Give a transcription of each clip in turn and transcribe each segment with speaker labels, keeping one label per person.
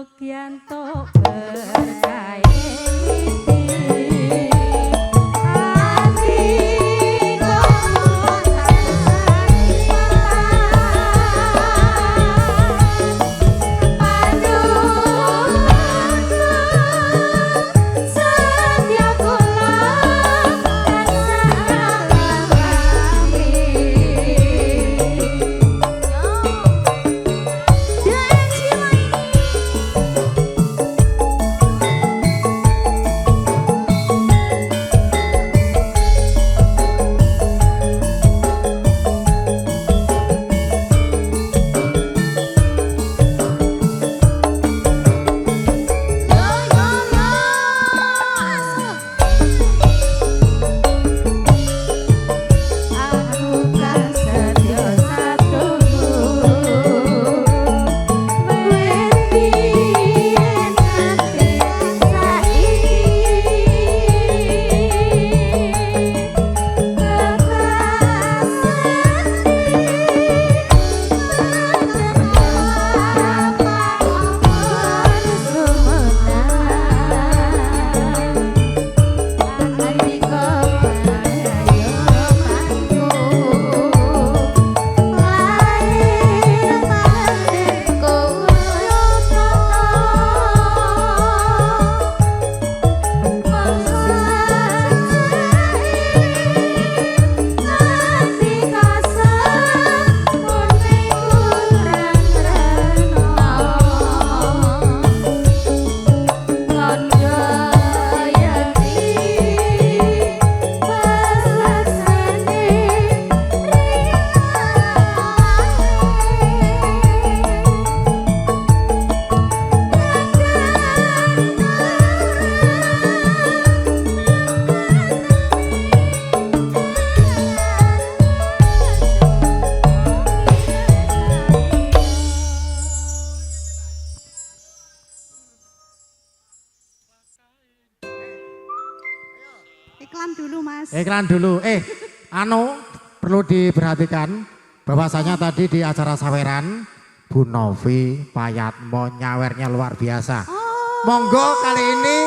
Speaker 1: Mukyanto berkaya
Speaker 2: Iklan dulu. Anu perlu diperhatikan bahwasanya tadi di acara saweran Bu Novi Payatmo nyawernya luar biasa. Monggo kali ini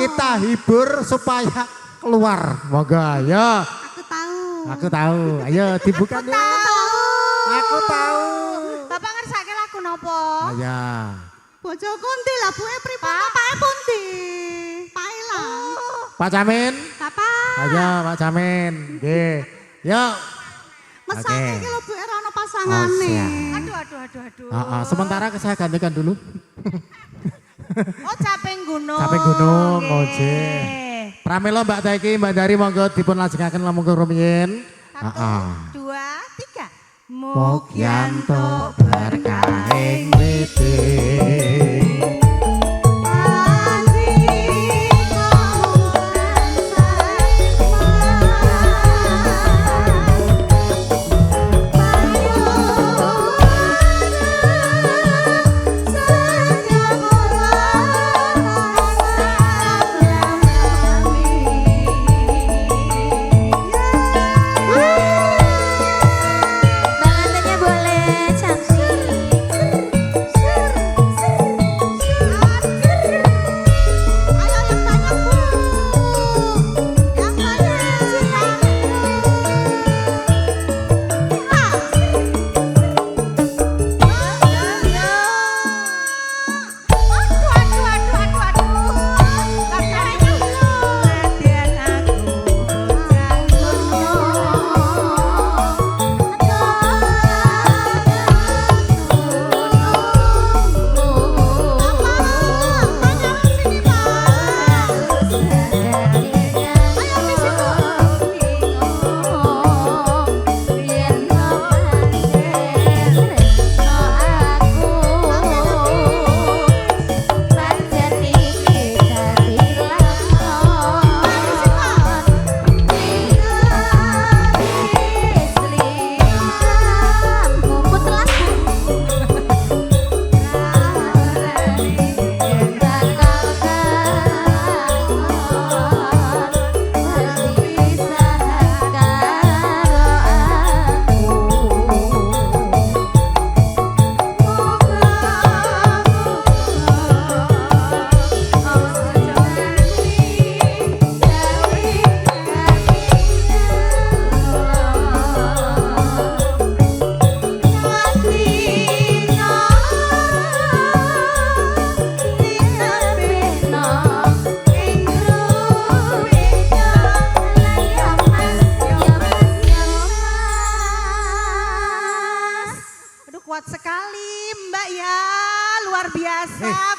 Speaker 2: kita hibur supaya keluar. Monggo ayo. Aku tahu. Ayo dibuka dulu. Aku tahu.
Speaker 3: Bapak ngersake lagu nopo?
Speaker 2: Ayo.
Speaker 3: Bojo kunti lah buke pripun? Bapake pundi? Pak Ilang.
Speaker 2: Pak Camin.
Speaker 3: Bapak.
Speaker 2: Ayo Pak Camin. Nggih. Yuk.
Speaker 3: Mesake iki lho Bu era ono pasangane. Aduh.
Speaker 2: Sementara saya gantikan dulu.
Speaker 3: Oh, Caping Gunung.
Speaker 2: Caping Gunung, oke. Pramila Mbak Taiki, Mbak Dari monggo dipun lajengaken monggo rumiyin.
Speaker 3: 1, 2, 3.
Speaker 2: Mukyanto berkahing witi.
Speaker 1: Tangannya boleh cantik.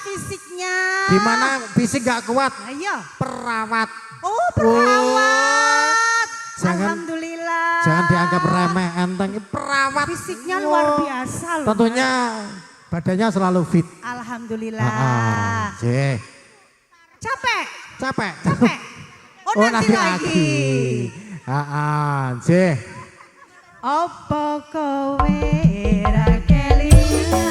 Speaker 3: fisiknya.
Speaker 2: Gimana fisik gak kuat?
Speaker 3: Ayo.
Speaker 2: Perawat.
Speaker 3: Oh, perawat.
Speaker 2: Jangan-
Speaker 3: Alhamdulillah.
Speaker 2: Jangan dianggap remeh enteng, perawat.
Speaker 3: Fisiknya luar biasa loh.
Speaker 2: Tentunya badannya selalu fit.
Speaker 3: Alhamdulillah.
Speaker 2: Jeh.
Speaker 3: Capek.
Speaker 2: Capek.
Speaker 3: Capek. Oh, nanti lagi.
Speaker 2: Jeh.
Speaker 3: Apa kowe ra kelingan?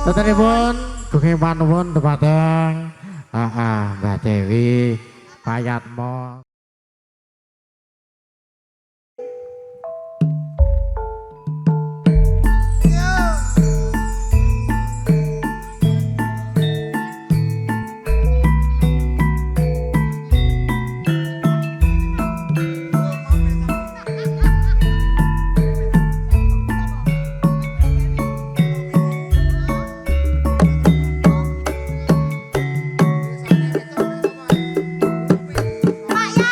Speaker 2: Tetanipun dugi panuwun dumateng Mbak Dewi Payatmo.
Speaker 3: Pak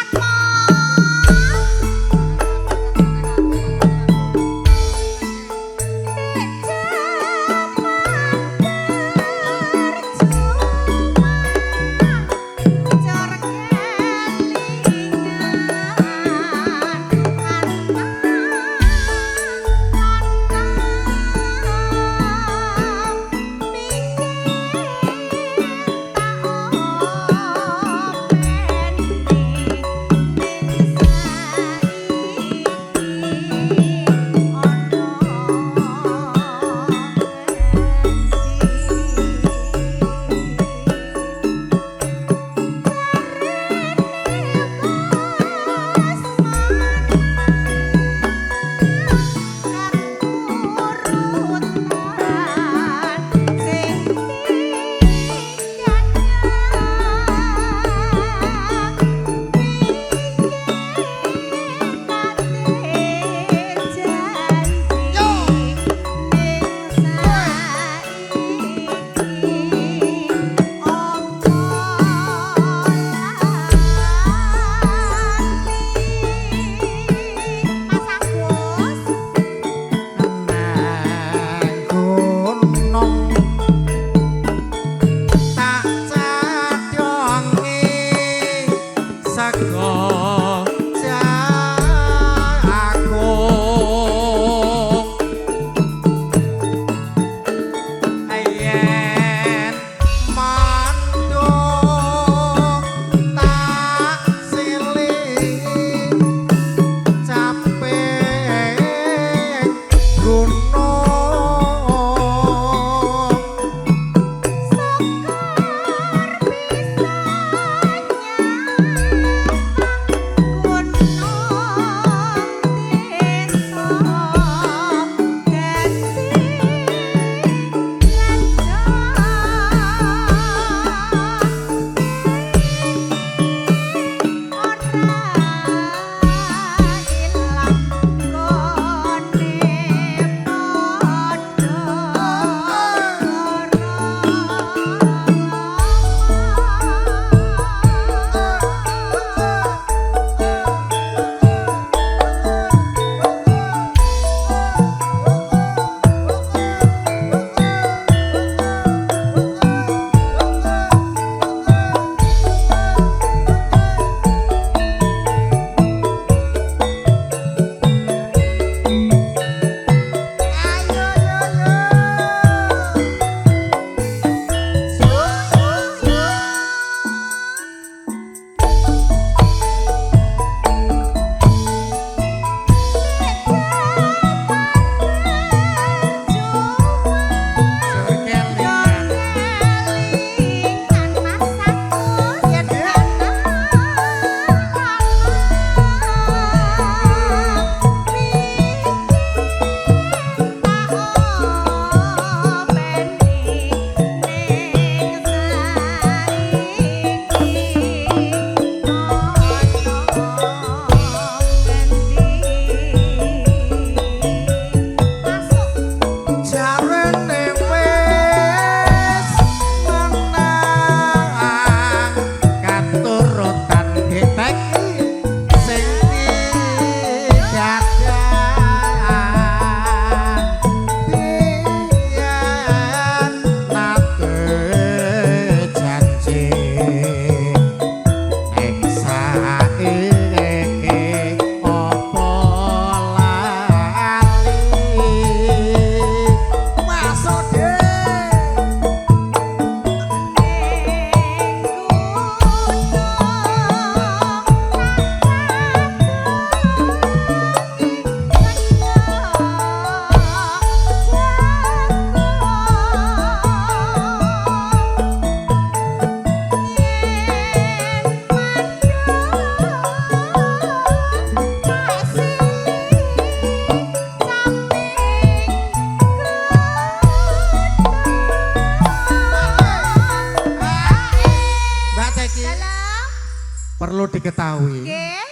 Speaker 2: diketahui,
Speaker 3: Nggih.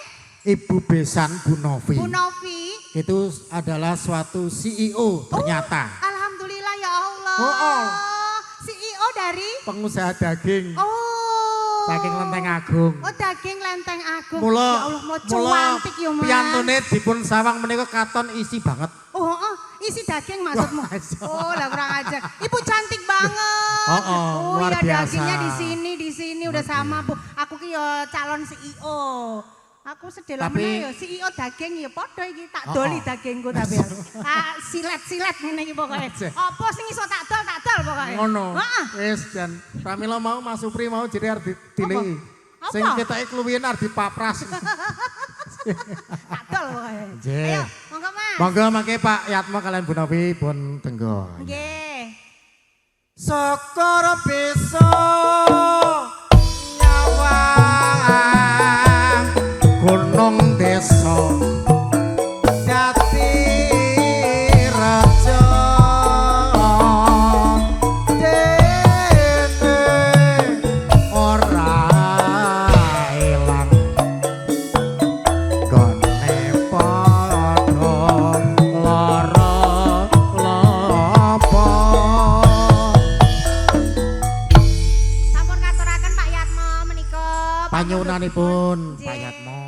Speaker 2: Ibu Besan Bu Novi
Speaker 3: Bu Novi.
Speaker 2: itu adalah suatu CEO ternyata.
Speaker 3: Alhamdulillah ya Allah.
Speaker 2: Oh.
Speaker 3: CEO dari
Speaker 2: Pengusaha daging saking
Speaker 3: Oh.
Speaker 2: Lenteng Agung.
Speaker 3: Oh, daging Lenteng Agung.
Speaker 2: Mula
Speaker 3: Ya Allah, mau cuantik ya, Mas.
Speaker 2: piyantune dipun sawang menika katon isi banget.
Speaker 3: Isi daging maksudmu.
Speaker 2: Wah, iya.
Speaker 3: Oh, lah kurang ajar. Ibu cantik banget.
Speaker 2: Luar
Speaker 3: iya,
Speaker 2: biasa.
Speaker 3: dagingnya di sini udah sama, Bu. Aku ki ya calon CEO. Aku sedelo meneh ya CEO daging ya padha iki tak doli dagingku tapi. Silet-silet ngene iki pokoke. Apa sing iso tak dol pokoke.
Speaker 2: Ngono.
Speaker 3: Heeh.
Speaker 2: Wis jan Pramila mau Mas Supri mau jadi arep dipilih.
Speaker 3: Apa?
Speaker 2: Sing ketake kluwihen arep dipapras.
Speaker 3: Tak dol pokoke.
Speaker 2: Nggih.
Speaker 3: Ayo, monggo Mas.
Speaker 2: Monggo mangke Pak Yatmo kalian Bu Novi pun tenggo.
Speaker 3: Nggih.
Speaker 2: Syukur bisa nyawang gunung desa Jati Raja dene ora ilang gone padha lara lapa.
Speaker 3: Sampun katuraken Pak Yatmo menika.
Speaker 2: Panyuwunanipun
Speaker 3: Nggih.
Speaker 2: Pak Yatmo.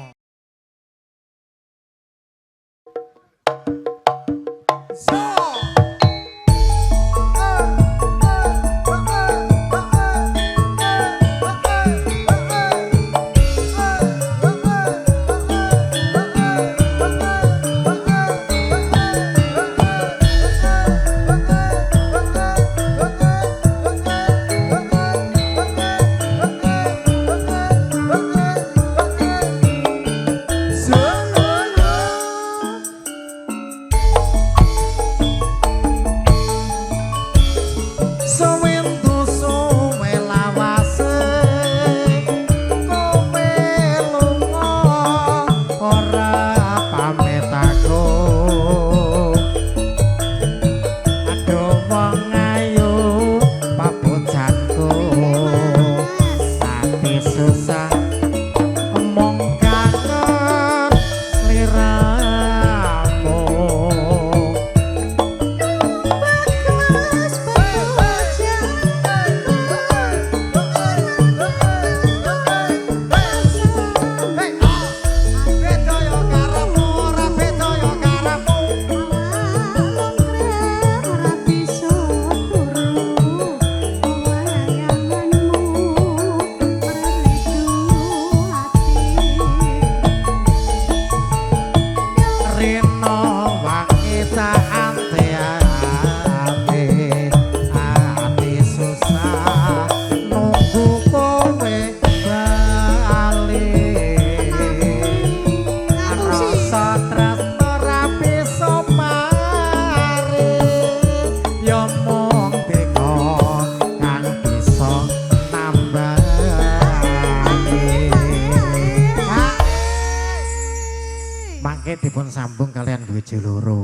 Speaker 2: Mangke dipun sambung kalian bojo loro.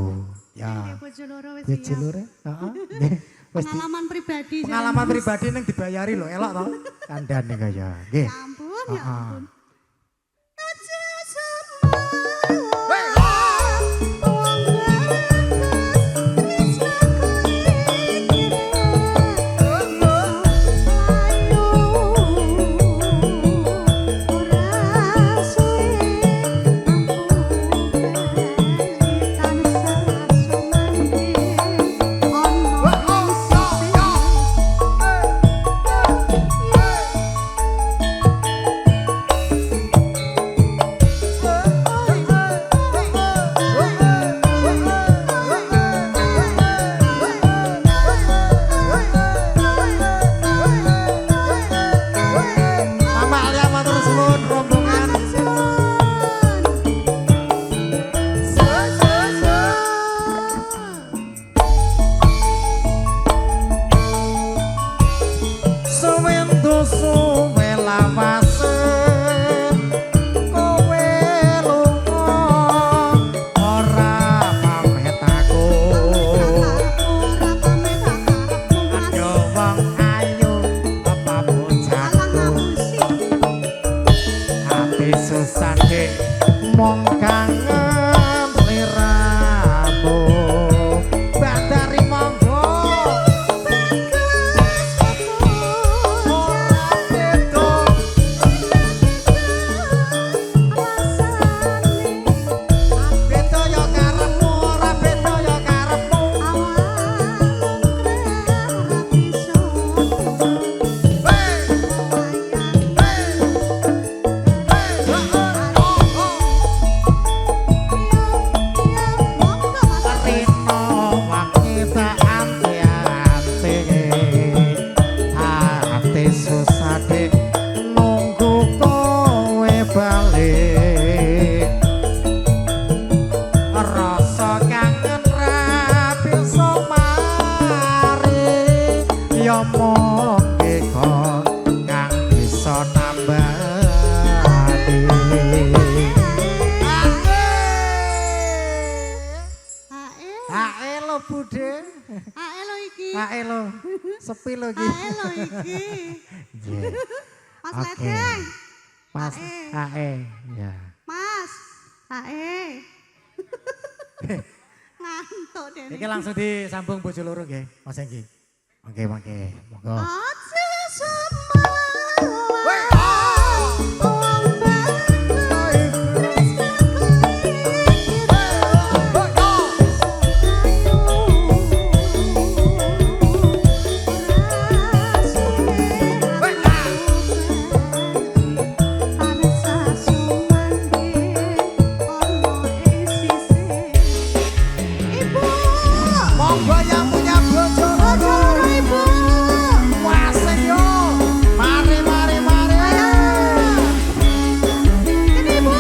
Speaker 2: Ya.
Speaker 3: Bojo loro wis
Speaker 2: Bojo
Speaker 3: siap.
Speaker 2: loro, heeh. Nggih. Wis
Speaker 3: Pengalaman pribadi.
Speaker 2: pengalaman pribadi ning dibayari lho, elok to. Kandhane kaya. Nggih.
Speaker 3: Ya ampun, ya
Speaker 2: Heeh.
Speaker 3: ampun. Aja
Speaker 2: Bude.
Speaker 3: Ae lo iki.
Speaker 2: Ae lo. Sepi lo iki.
Speaker 3: Ae lo iki.
Speaker 2: Nggih.
Speaker 3: Mas
Speaker 2: Oke.
Speaker 3: Ledeng.
Speaker 2: Mas Ae. Ya.
Speaker 3: Mas. Ae. Ngantuk deh.
Speaker 2: Iki langsung disambung bojo loro nggih, Mas Enggi. Oke, mangke. Monggo.
Speaker 3: Aja semalam.
Speaker 2: Monggo yang punya bojo loro. Wah, yo. Mari mari mari.
Speaker 3: Ini Bu.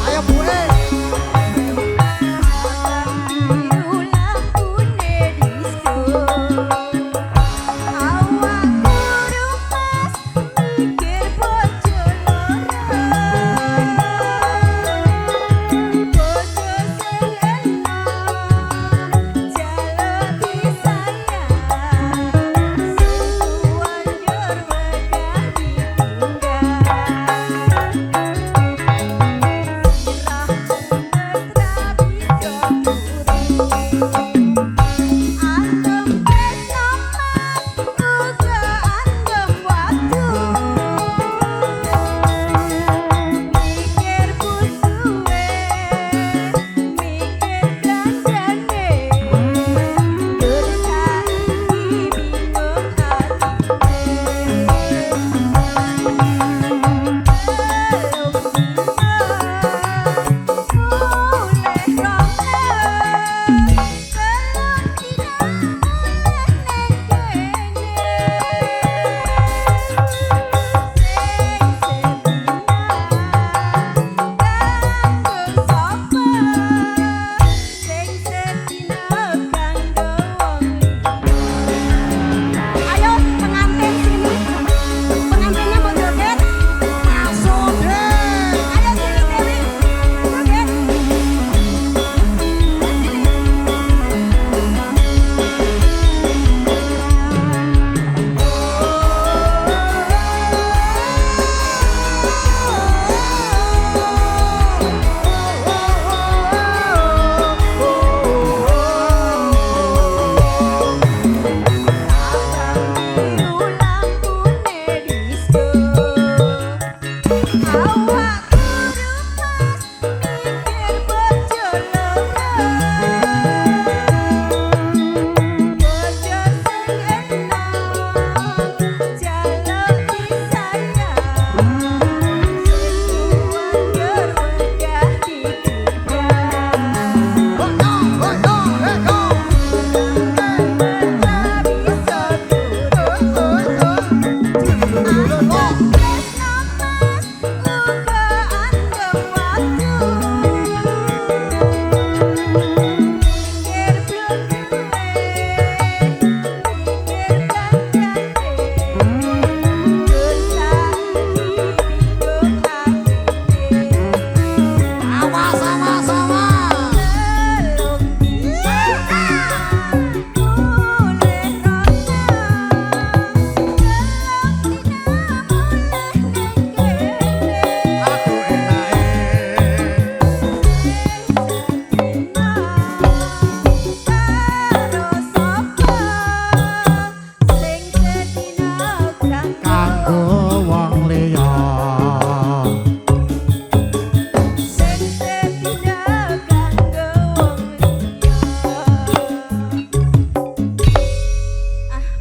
Speaker 2: Ayo Bu.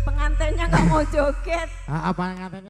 Speaker 3: Pengantinnya nggak mau joget.
Speaker 2: Apa yang katanya?